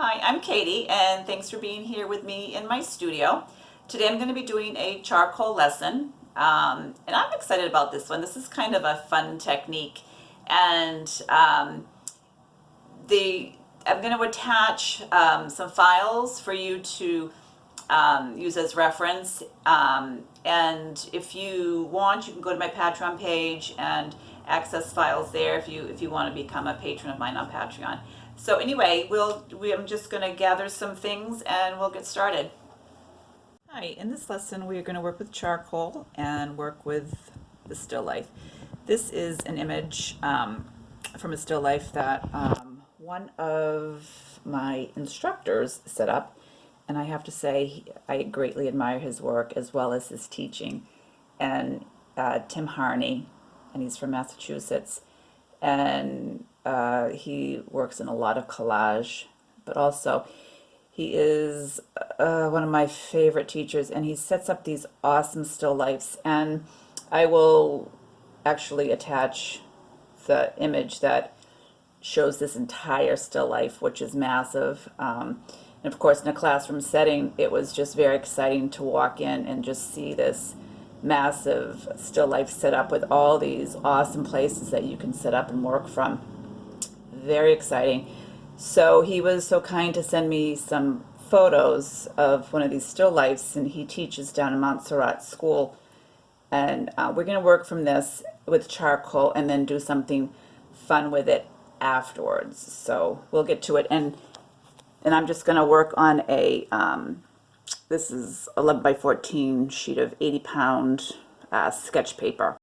Hi, I'm Katie, and thanks for being here with me in my studio. Today I'm going to be doing a charcoal lesson, and I'm excited about this one. This is kind of a fun technique, and the I'm going to attach some files for you to use as reference. And if you want, you can go to my Patreon page and access files there if you want to become a patron of mine on Patreon. So anyway, I'm just going to gather some things and we'll get started. Hi, in this lesson we are going to work with charcoal and work with the still life. This is an image from a still life that one of my instructors set up, and I have to say I greatly admire his work as well as his teaching. And Tim Harney, and he's from Massachusetts, and he works in a lot of collage, but also he is one of my favorite teachers, and he sets up these awesome still lifes. And I will actually attach the image that shows this entire still life, which is massive. And of course, in a classroom setting, it was just very exciting to walk in and just see this massive still life set up with all these awesome places that you can set up and work from. Very exciting. So he was so kind to send me some photos of one of these still lifes, and he teaches down in Montserrat School. And we're going to work from this with charcoal and then do something fun with it afterwards. So we'll get to it. And I'm just going to work on a, this is 11 by 14 sheet of 80-pound sketch paper.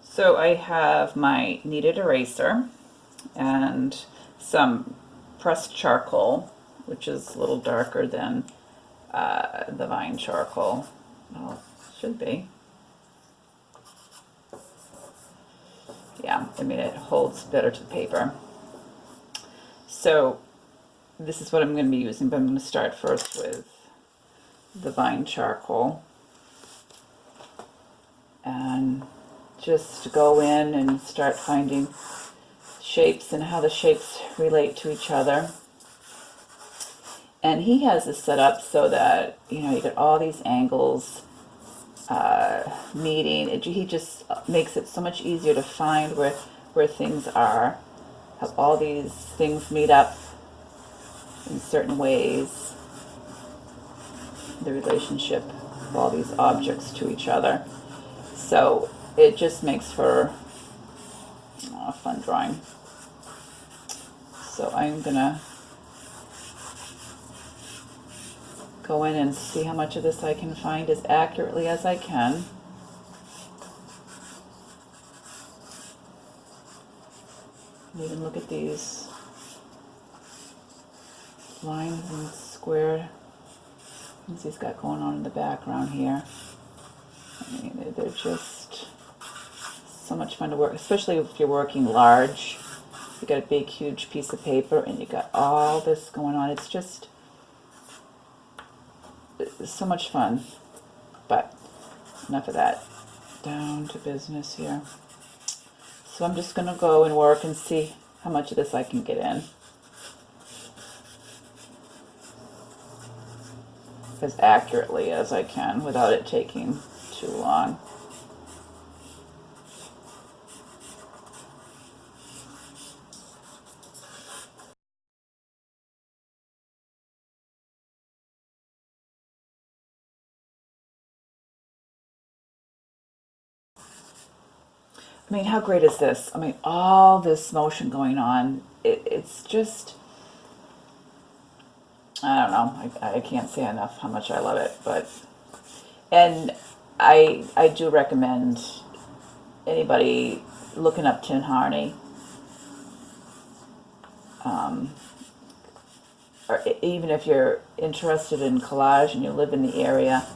So I have my kneaded eraser and some pressed charcoal, which is a little darker than the vine charcoal. Well, it should be. Yeah, I mean, it holds better to the paper. So this is what I'm going to be using, but I'm going to start first with the vine charcoal and just go in and start finding shapes and how the shapes relate to each other. And he has this set up so that, you know, you get all these angles meeting. He just makes it so much easier to find where things are, have all these things meet up in certain ways, the relationship of all these objects to each other. So it just makes for a fun drawing. So I'm gonna go in and see how much of this I can find as accurately as I can. Even look at these lines and square things he's got going on in the background here. I mean, they're just so much fun to work, especially if you're working large. You got a big, huge piece of paper, and you got all this going on. It's just so much fun. But enough of that. Down to business here. So I'm just going to go and work and see how much of this I can get in as accurately as I can without it taking too long. I mean, how great is this? I mean, all this motion going on. It's just, I don't know. I can't say enough how much I love it. And I do recommend anybody looking up Tim Harney, or even if you're interested in collage and you live in the area,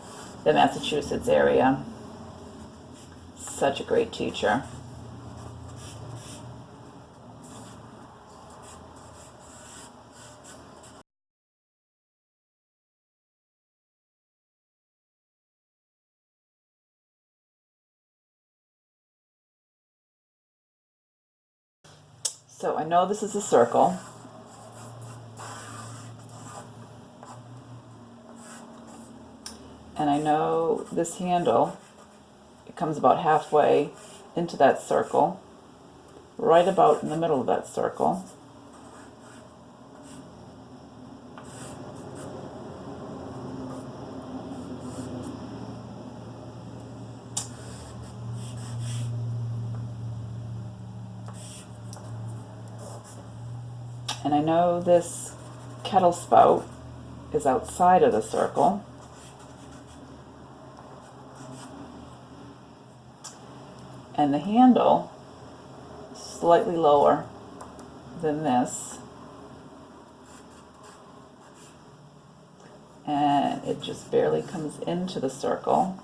the Massachusetts area. Such a great teacher. So I know this is a circle. And I know this handle, it comes about halfway into that circle, right about in the middle of that circle. And I know this kettle spout is outside of the circle. And the handle slightly lower than this. And it just barely comes into the circle.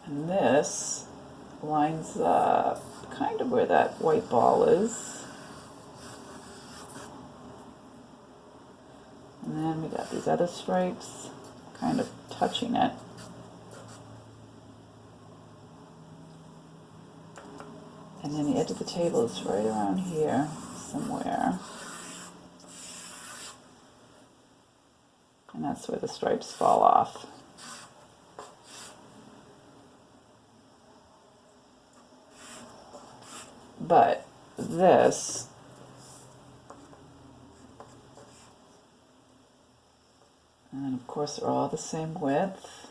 And this lines up kind of where that white ball is. And then we got these other stripes kind of touching it. And then the edge of the table is right around here somewhere. And that's where the stripes fall off. But this and of course they're all the same width.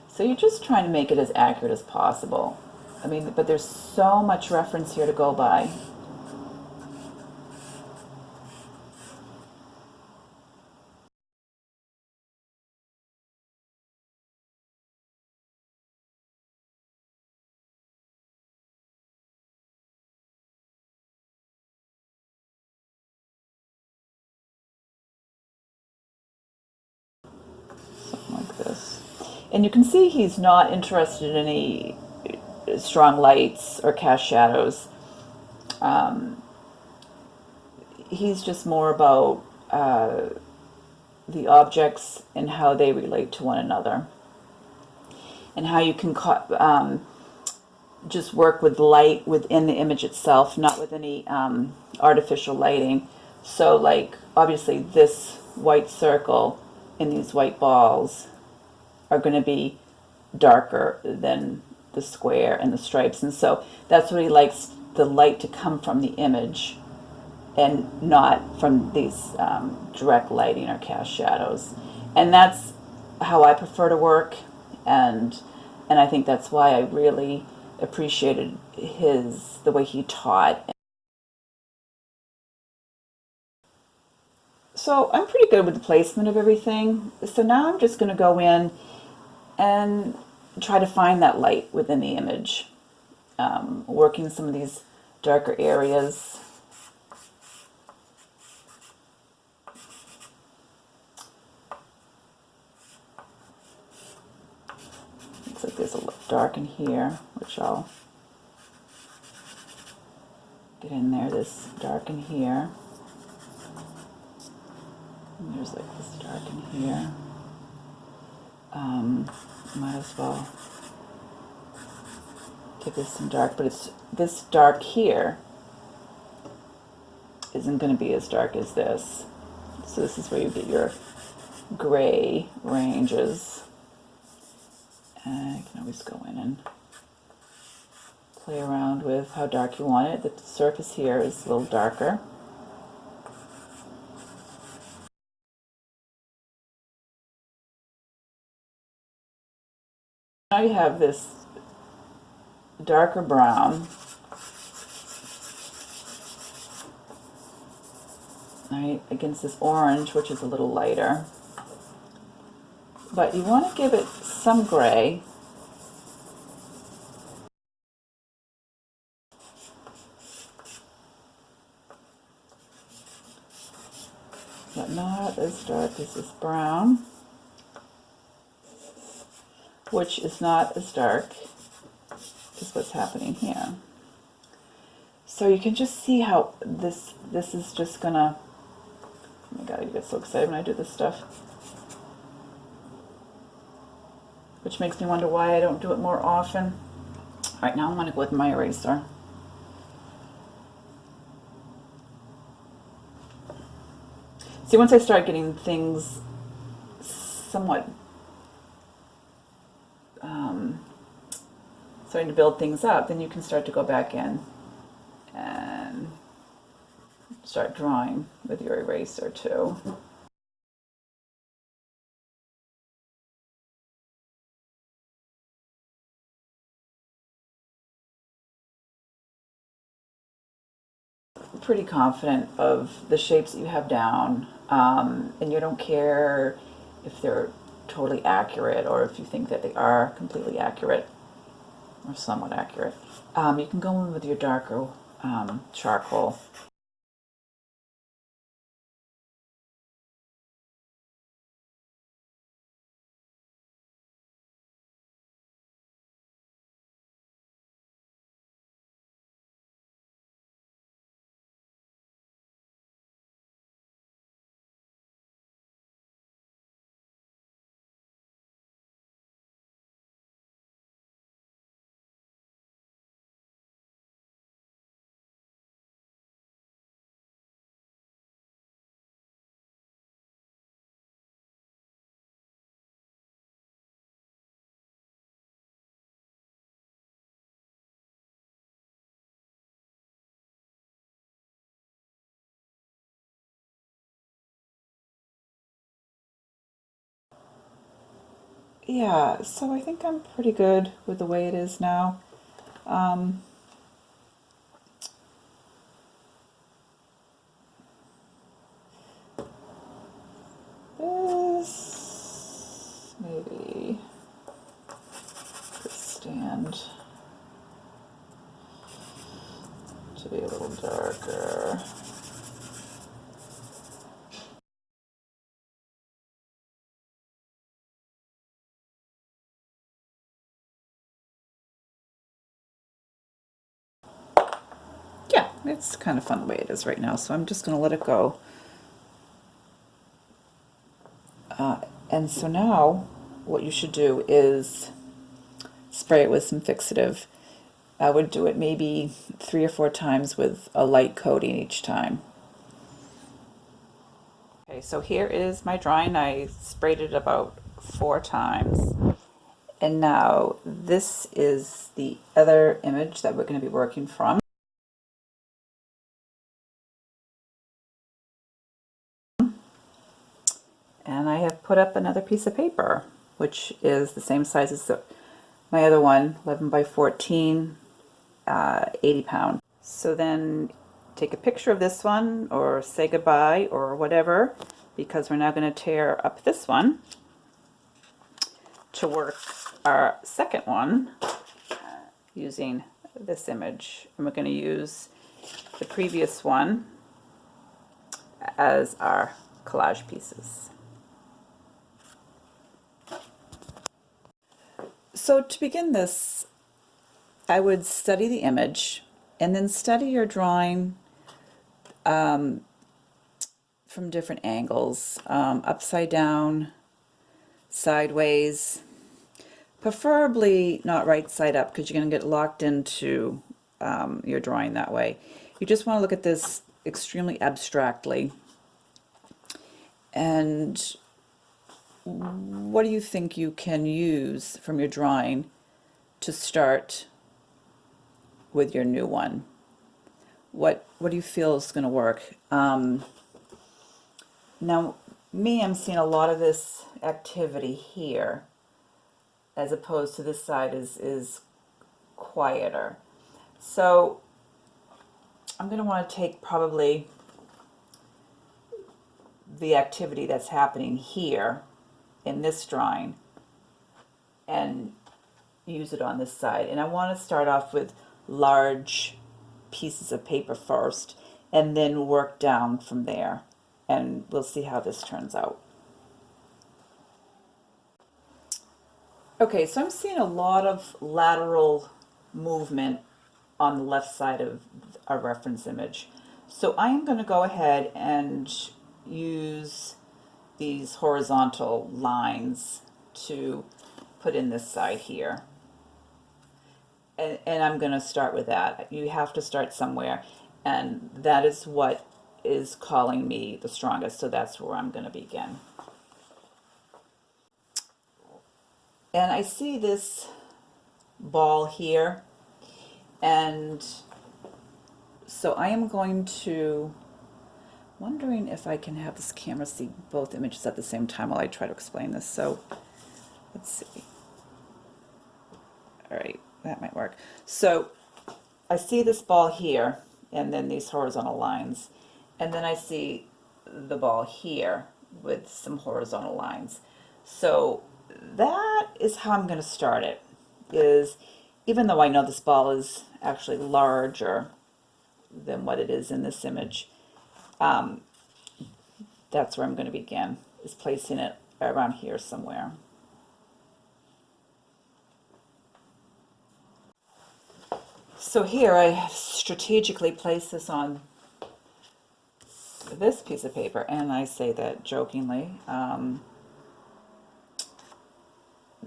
So you're just trying to make it as accurate as possible. I mean, but there's so much reference here to go by. Something like this. And you can see he's not interested in any strong lights or cast shadows. He's just more about the objects and how they relate to one another. And how you can just work with light within the image itself, not with any artificial lighting. So like, obviously this white circle and these white balls are going to be darker than the square and the stripes. And so that's what he likes the light to come from the image and not from these direct lighting or cast shadows. And that's how I prefer to work. And I think that's why I really appreciated the way he taught. So I'm pretty good with the placement of everything. So now I'm just going to go in and try to find that light within the image, working some of these darker areas. Looks like there's a dark in here, which I'll get in there. This dark in here. And there's like this dark in here. Might as well give this some dark, but it's this dark here isn't going to be as dark as this. So this is where you get your gray ranges. And you can always go in and play around with how dark you want it. The surface here is a little darker. Now you have this darker brown, right, against this orange, which is a little lighter. But you want to give it some gray. But not as dark as this brown, which is not as dark as what's happening here. So you can just see how this is just gonna, oh my god, I get so excited when I do this stuff. Which makes me wonder why I don't do it more often. All right, now I'm gonna go with my eraser. See, once I start getting things somewhat starting to build things up, then you can start to go back in and start drawing with your eraser too. Pretty confident of the shapes that you have down, and you don't care if they're totally accurate or if you think that they are completely accurate or somewhat accurate. You can go in with your darker charcoal. Yeah, so I think I'm pretty good with the way it is now. This maybe could stand to be a little darker. Yeah, it's kind of fun the way it is right now, so I'm just going to let it go. And so now what you should do is spray it with some fixative. I would do it maybe 3 or 4 times with a light coating each time. Okay, so here is my drawing. I sprayed it about 4 times. And now this is the other image that we're going to be working from. And I have put up another piece of paper, which is the same size as my other one, 11 by 14, 80 pound. So then take a picture of this one or say goodbye or whatever, because we're now going to tear up this one to work our second one using this image. And we're going to use the previous one as our collage pieces. So to begin this, I would study the image and then study your drawing from different angles, upside down, sideways, preferably not right side up because you're going to get locked into your drawing that way. You just want to look at this extremely abstractly. And what do you think you can use from your drawing to start with your new one? What do you feel is going to work? Now, me, I'm seeing a lot of this activity here, as opposed to this side is quieter. So I'm going to want to take probably the activity that's happening here in this drawing and use it on this side. And I want to start off with large pieces of paper first and then work down from there. And we'll see how this turns out. Okay, so I'm seeing a lot of lateral movement on the left side of our reference image. So I am going to go ahead and use these horizontal lines to put in this side here. And I'm going to start with that. You have to start somewhere, and that is what is calling me the strongest, so that's where I'm going to begin. And I see this ball here, and so I am going to, wondering if I can have this camera see both images at the same time while I try to explain this. So let's see. All right, that might work. So I see this ball here, and then these horizontal lines, and then I see the ball here with some horizontal lines. So that is how I'm going to start it, is even though I know this ball is actually larger than what it is in this image, that's where I'm going to begin, is placing it around here somewhere. So here I strategically place this on this piece of paper, and I say that jokingly.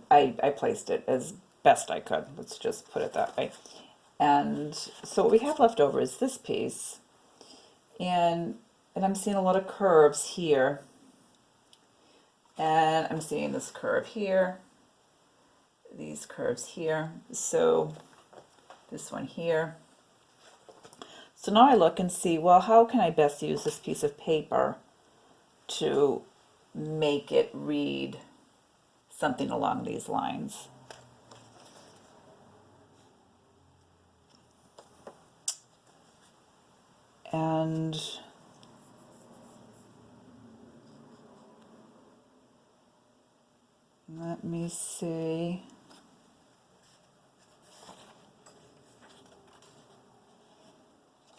I placed it as best I could. Let's just put it that way. And so what we have left over is this piece, and I'm seeing a lot of curves here, and I'm seeing this curve here, these curves here, so this one here. So now I look and see, well, how can I best use this piece of paper to make it read something along these lines? And let me see.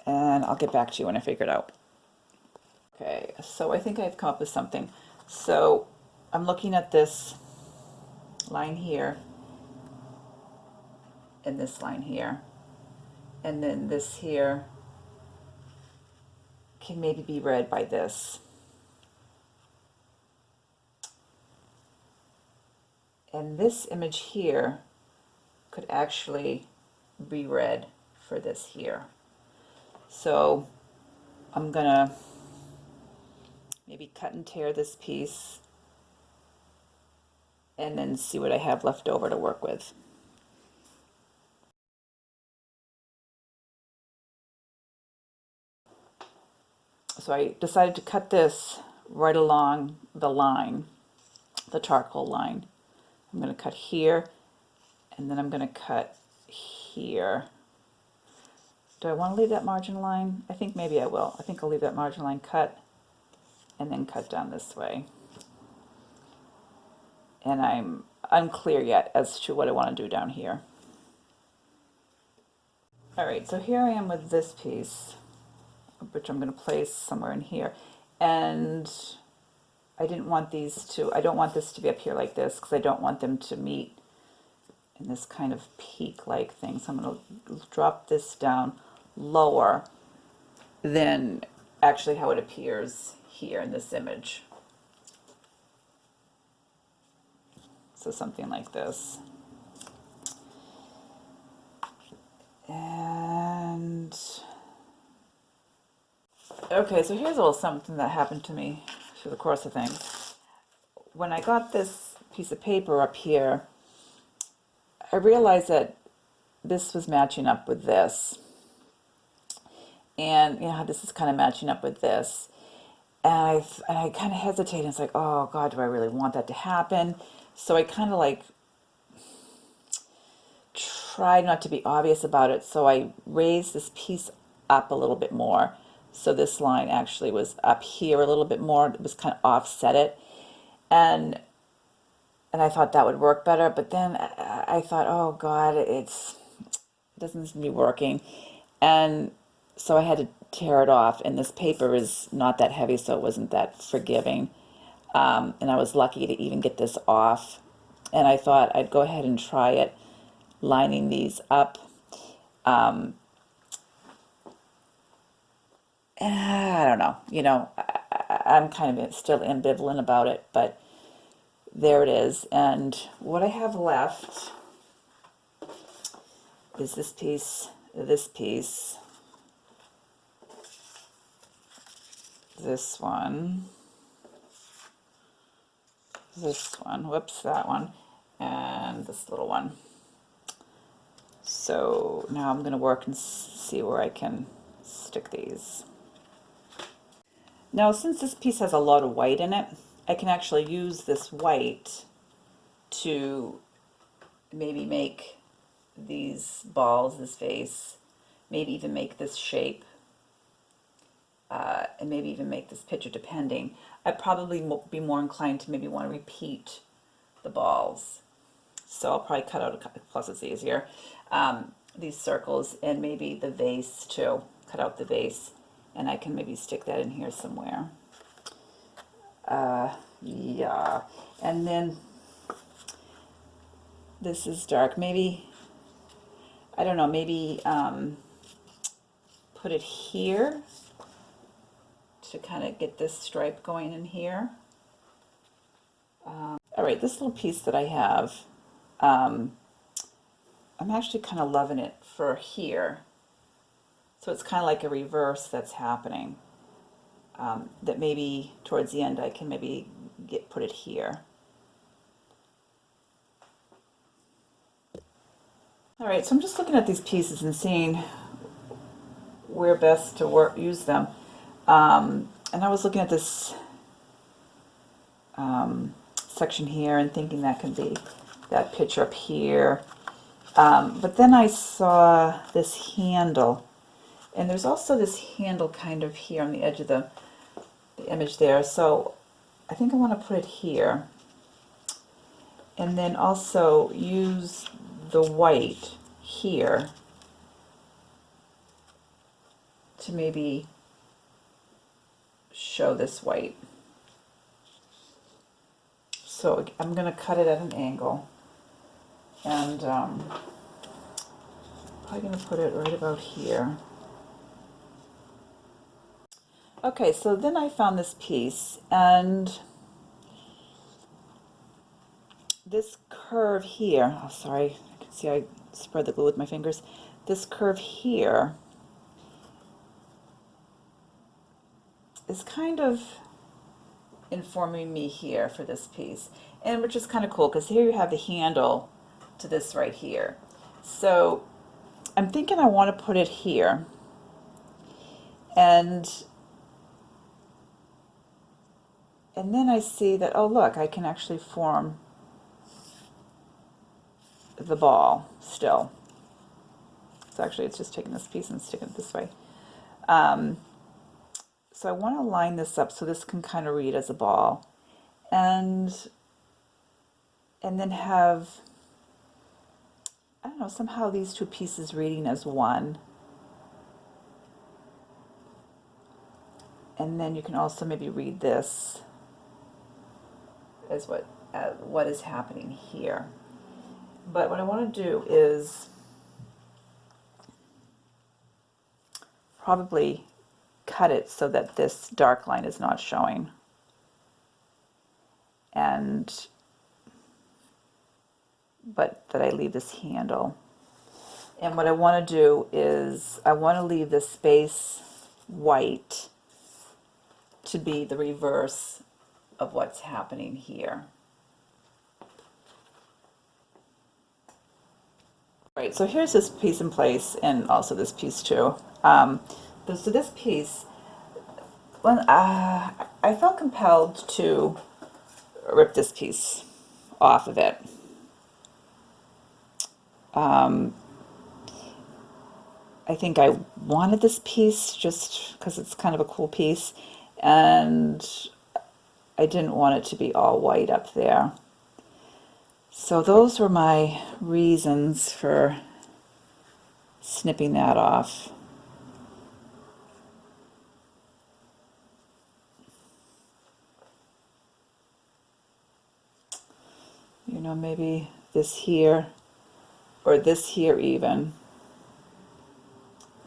And I'll get back to you when I figure it out. Okay, so I think I've come up with something. So I'm looking at this line here, and this line here, and then this here can maybe be read by this. And this image here could actually be read for this here. So I'm gonna maybe cut and tear this piece and then see what I have left over to work with. So I decided to cut this right along the line, the charcoal line. I'm going to cut here, and then I'm going to cut here. Do I want to leave that margin line? I think maybe I will. I think I'll leave that margin line cut, and then cut down this way. And I'm unclear yet as to what I want to do down here. All right, so here I am with this piece, which I'm going to place somewhere in here. And I didn't want these to, I don't want this to be up here like this, because I don't want them to meet in this kind of peak-like thing. So I'm going to drop this down lower than actually how it appears here in this image. So something like this. And okay, so here's a little something that happened to me through the course of things. When I got this piece of paper up here, I realized that this was matching up with this. And, you know, this is kind of matching up with this. And I kind of hesitated. It's like, oh, God, do I really want that to happen? So I kind of like tried not to be obvious about it. So I raised this piece up a little bit more. So this line actually was up here a little bit more. It was kind of offset it. And I thought that would work better. But then I thought, oh, God, it doesn't seem to be working. And so I had to tear it off. And this paper is not that heavy, so it wasn't that forgiving. And I was lucky to even get this off. And I thought I'd go ahead and try it, lining these up. I don't know, I'm kind of still ambivalent about it, but there it is. And what I have left is this piece, this one, whoops, that one, and this little one. So now I'm going to work and see where I can stick these. Now, since this piece has a lot of white in it, I can actually use this white to maybe make these balls, this vase, maybe even make this shape, and maybe even make this picture, depending. I'd probably be more inclined to maybe want to repeat the balls. So I'll probably cut out a couple, plus it's easier, these circles, and maybe the vase too. Cut out the vase, and I can maybe stick that in here somewhere. Yeah, and then this is dark. Maybe, I don't know, maybe put it here to kind of get this stripe going in here. All right, this little piece that I have, I'm actually kind of loving it for here. So it's kind of like a reverse that's happening. That maybe towards the end I can maybe put it here. All right, so I'm just looking at these pieces and seeing where best to use them. And I was looking at this section here and thinking that could be that picture up here. But then I saw this handle, and there's also this handle kind of here on the edge of the image there. So I think I want to put it here. And then also use the white here to maybe show this white. So I'm going to cut it at an angle, and probably going to put it right about here. Okay, so then I found this piece, and this curve here, oh sorry, I can see I spread the glue with my fingers. This curve here is kind of informing me here for this piece, and which is kind of cool because here you have the handle to this right here. So I'm thinking I want to put it here, and then I see that, oh look, I can actually form the ball still. So actually it's just taking this piece and sticking it this way. So I want to line this up so this can kind of read as a ball, and then have, I don't know, somehow these two pieces reading as one. And then you can also maybe read this as what is happening here. But what I want to do is probably cut it so that this dark line is not showing, but that I leave this handle. And what I want to do is I want to leave the space white to be the reverse of what's happening here. Right, so here's this piece in place, and also this piece too. So this piece, when I felt compelled to rip this piece off of it. I think I wanted this piece just because it's kind of a cool piece, and I didn't want it to be all white up there. So those were my reasons for snipping that off. You know, maybe this here, or this here even,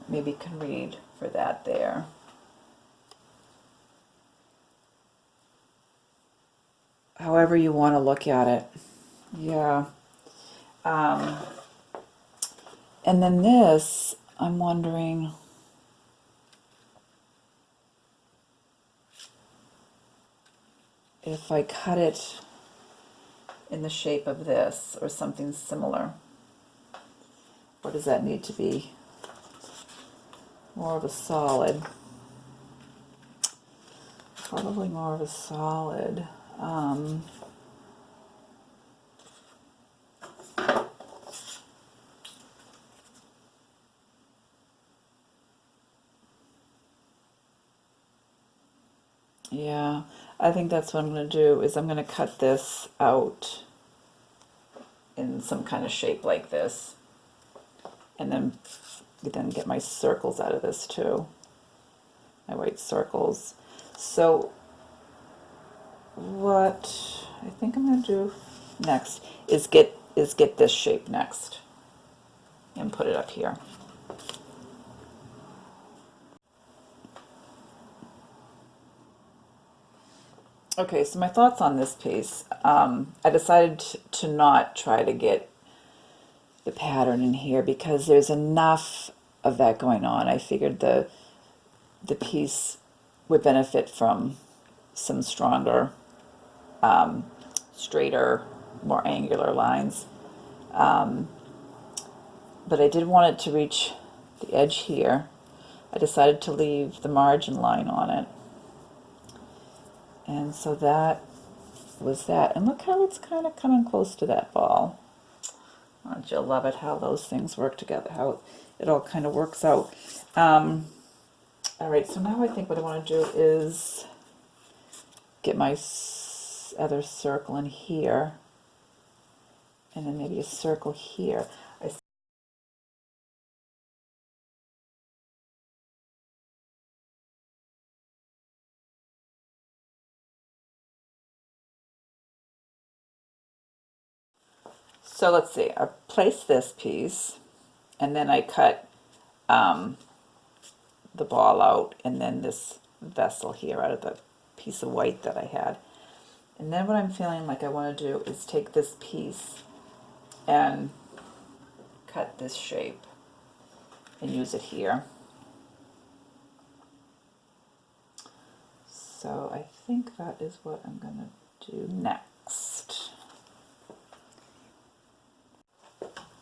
maybe can read for that there. however you want to look at it. Yeah. And then this, I'm wondering, if I cut it in the shape of this or something similar. Or does that need to be more of a solid? Probably more of a solid. Yeah, I think that's what I'm going to do, is I'm going to cut this out in some kind of shape like this. And then get my circles out of this too. My white circles. So what I think I'm going to do next is get this shape next and put it up here. Okay, so my thoughts on this piece. I decided to not try to get the pattern in here because there's enough of that going on. I figured the piece would benefit from some stronger, straighter, more angular lines. But I did want it to reach the edge here. I decided to leave the margin line on it. And so that was that. And look how it's kind of coming close to that ball. Aren't you love it how those things work together, how it all kind of works out. All right, so now I think what I want to do is get my other circle in here, and then maybe a circle here. So let's see, I place this piece, and then I cut the ball out, and then this vessel here out of the piece of white that I had. And then what I'm feeling like I want to do is take this piece and cut this shape and use it here. So I think that is what I'm going to do next.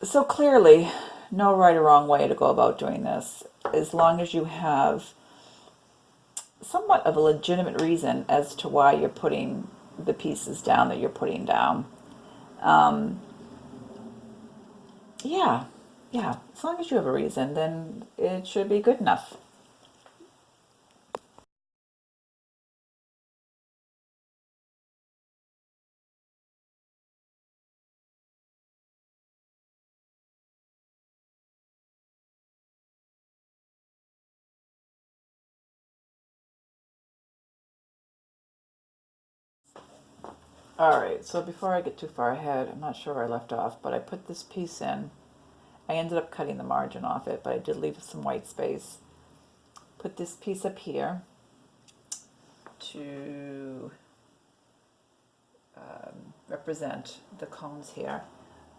So clearly, no right or wrong way to go about doing this, as long as you have somewhat of a legitimate reason as to why you're putting the pieces down that you're putting down. Yeah, as long as you have a reason, then it should be good enough. All right, so before I get too far ahead, I'm not sure where I left off, but I put this piece in. I ended up cutting the margin off it, but I did leave some white space. Put this piece up here to represent the cones here.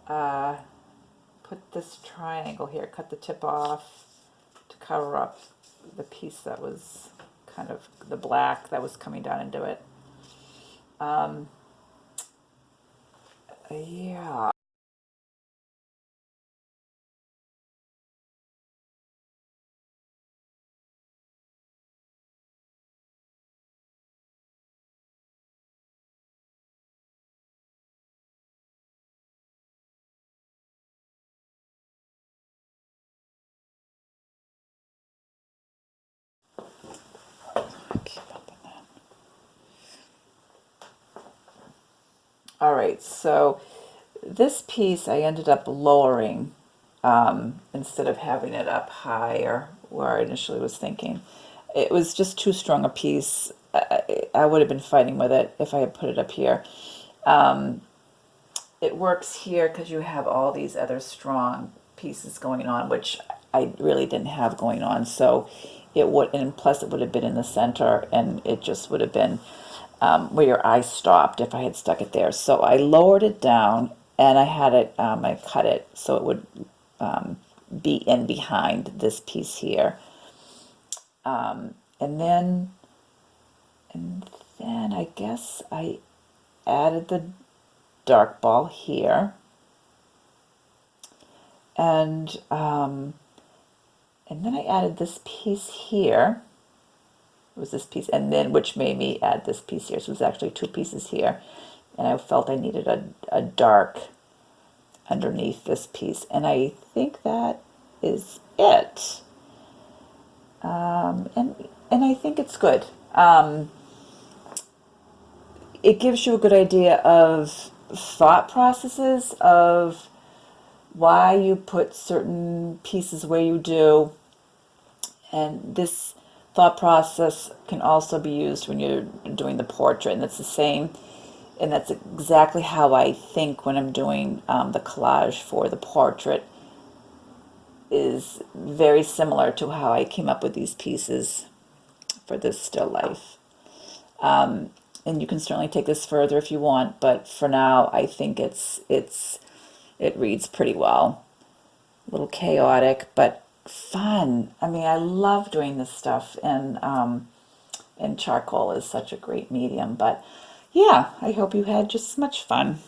Put this triangle here, cut the tip off to cover up the piece that was kind of the black that was coming down into it. Yeah. All right, so this piece I ended up lowering instead of having it up higher where I initially was thinking. It was just too strong a piece. I would have been fighting with it if I had put it up here. It works here because you have all these other strong pieces going on, which I really didn't have going on. So it would, and plus it would have been in the center, and it just would have been where your eye stopped if I had stuck it there. So I lowered it down and I had it, I cut it so it would be in behind this piece here. And then, I guess I added the dark ball here. And then I added this piece here. It was this piece, and then which made me add this piece here. So it was actually two pieces here. And I felt I needed a dark underneath this piece. And I think that is it. And I think it's good. It gives you a good idea of thought processes of why you put certain pieces where you do. And this thought process can also be used when you're doing the portrait, and it's the same. And that's exactly how I think when I'm doing the collage for the portrait, is very similar to how I came up with these pieces for this still life. And you can certainly take this further if you want, but for now I think it reads pretty well. A little chaotic, but fun. I mean, I love doing this stuff, and charcoal is such a great medium. But yeah, I hope you had just as much fun.